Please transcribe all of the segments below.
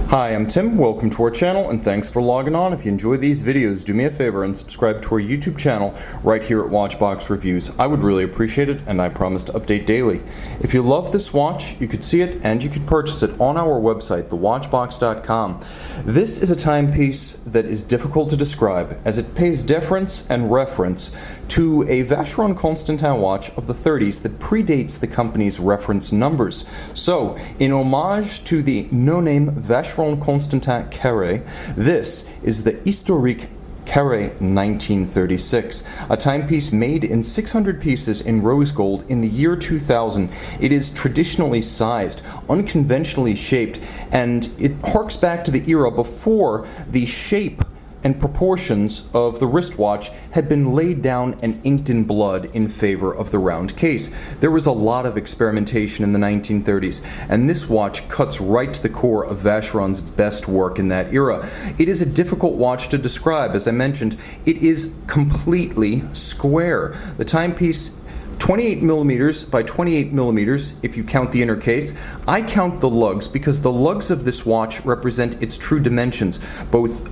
Hi, I'm Tim. Welcome to our channel and thanks for logging on. If you enjoy these videos, do me a favor and subscribe to our YouTube channel right here at Watchbox Reviews. I would really appreciate it and I promise to update daily. If you love this watch, you could see it and you could purchase it on our website, thewatchbox.com. This is a timepiece that is difficult to describe as it pays deference and reference to a Vacheron Constantin watch of the 30s that predates the company's reference numbers. So, in homage to the no-name Vacheron Constantin Carree, this is the Historique Carree 1936, a timepiece made in 600 pieces in rose gold in the year 2000. It is traditionally sized, unconventionally shaped, and it harks back to the era before the shape and proportions of the wristwatch had been laid down and inked in blood in favor of the round case. There was a lot of experimentation in the 1930s, and this watch cuts right to the core of Vacheron's best work in that era. It is a difficult watch to describe. As I mentioned, it is completely square. The timepiece 28 millimeters by 28 millimeters if you count the inner case. I count the lugs because the lugs of this watch represent its true dimensions, both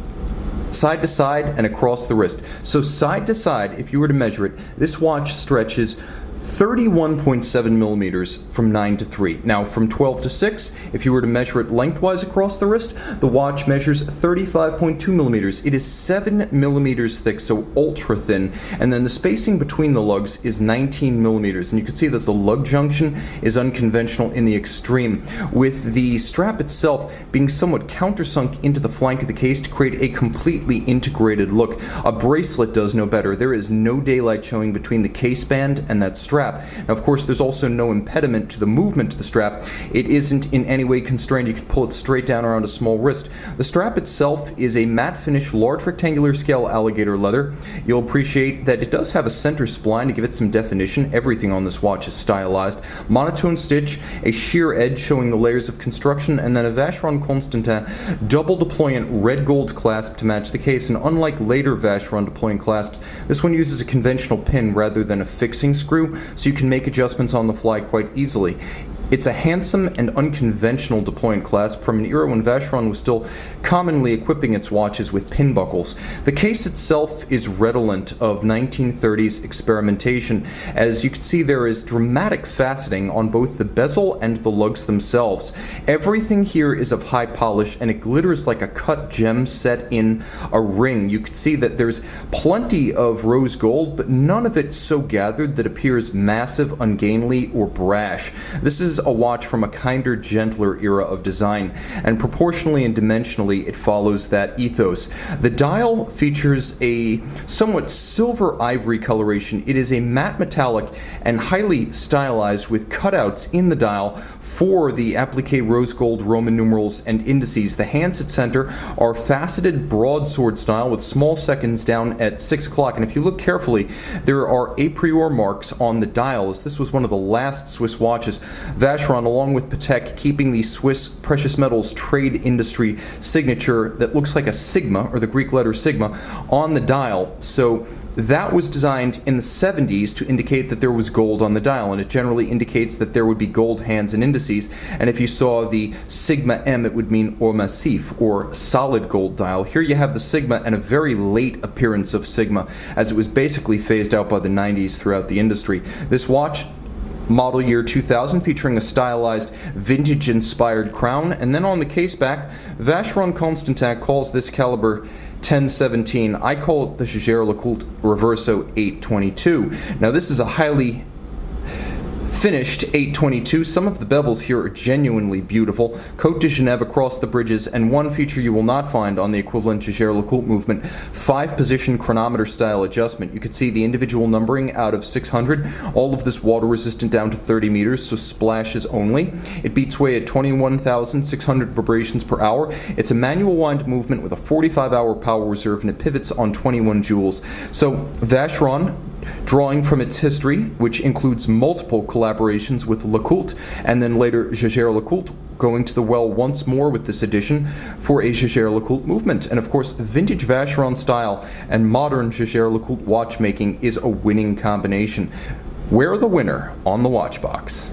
side to side and across the wrist. So side to side, if you were to measure it, this watch stretches 31.7 millimeters from 9 to 3. Now from 12 to 6, if you were to measure it lengthwise across the wrist, the watch measures 35.2 millimeters. It is 7 millimeters thick, so ultra thin, and then the spacing between the lugs is 19 millimeters, and you can see that the lug junction is unconventional in the extreme, with the strap itself being somewhat countersunk into the flank of the case to create a completely integrated look. A bracelet does no better. There is no daylight showing between the case band and that strap. Now, of course, there's also no impediment to the movement of the strap. It isn't in any way constrained. You can pull it straight down around a small wrist. The strap itself is a matte finish, large rectangular scale alligator leather. You'll appreciate that it does have a center spline to give it some definition. Everything on this watch is stylized. Monotone stitch, a sheer edge showing the layers of construction, and then a Vacheron Constantin double deployant red gold clasp to match the case. And unlike later Vacheron deployant clasps, this one uses a conventional pin rather than a fixing screw, so you can make adjustments on the fly quite easily. It's a handsome and unconventional deployant clasp from an era when Vacheron was still commonly equipping its watches with pin buckles. The case itself is redolent of 1930s experimentation. As you can see, there is dramatic faceting on both the bezel and the lugs themselves. Everything here is of high polish and it glitters like a cut gem set in a ring. You can see that there's plenty of rose gold, but none of it so gathered that appears massive, ungainly, or brash. This is a watch from a kinder, gentler era of design, and proportionally and dimensionally it follows that ethos. The dial features a somewhat silver ivory coloration. It is a matte metallic and highly stylized with cutouts in the dial for the applique rose gold Roman numerals and indices. The hands at center are faceted broadsword style with small seconds down at 6 o'clock, and if you look carefully, there are a priori marks on the dial, as this was one of the last Swiss watches. Vacheron, along with Patek, keeping the Swiss precious metals trade industry signature that looks like a sigma, or the Greek letter sigma, on the dial. So that was designed in the 70s to indicate that there was gold on the dial, and it generally indicates that there would be gold hands and indices. And if you saw the sigma M, it would mean or massif, or solid gold dial. Here you have the sigma and a very late appearance of sigma, as it was basically phased out by the 90s throughout the industry. This watch, model year 2000, featuring a stylized vintage-inspired crown, and then on the case back, Vacheron Constantin calls this caliber 1017. I call it the Jaeger-LeCoultre Reverso 822. Now this is a highly finished 822. Some of the bevels here are genuinely beautiful. Cote de Genève across the bridges, and one feature you will not find on the equivalent Jaeger-LeCoultre movement, 5-position chronometer style adjustment. You can see the individual numbering out of 600. All of this water resistant down to 30 meters, so splashes only. It beats way at 21,600 vibrations per hour. It's a manual wind movement with a 45-hour power reserve, and it pivots on 21 joules. So Vacheron, drawing from its history, which includes multiple collaborations with LeCoultre, and then later Jaeger-LeCoultre, going to the well once more with this edition for a Jaeger-LeCoultre movement. And of course, vintage Vacheron style and modern Jaeger-LeCoultre watchmaking is a winning combination. Wear the winner on the Watchbox.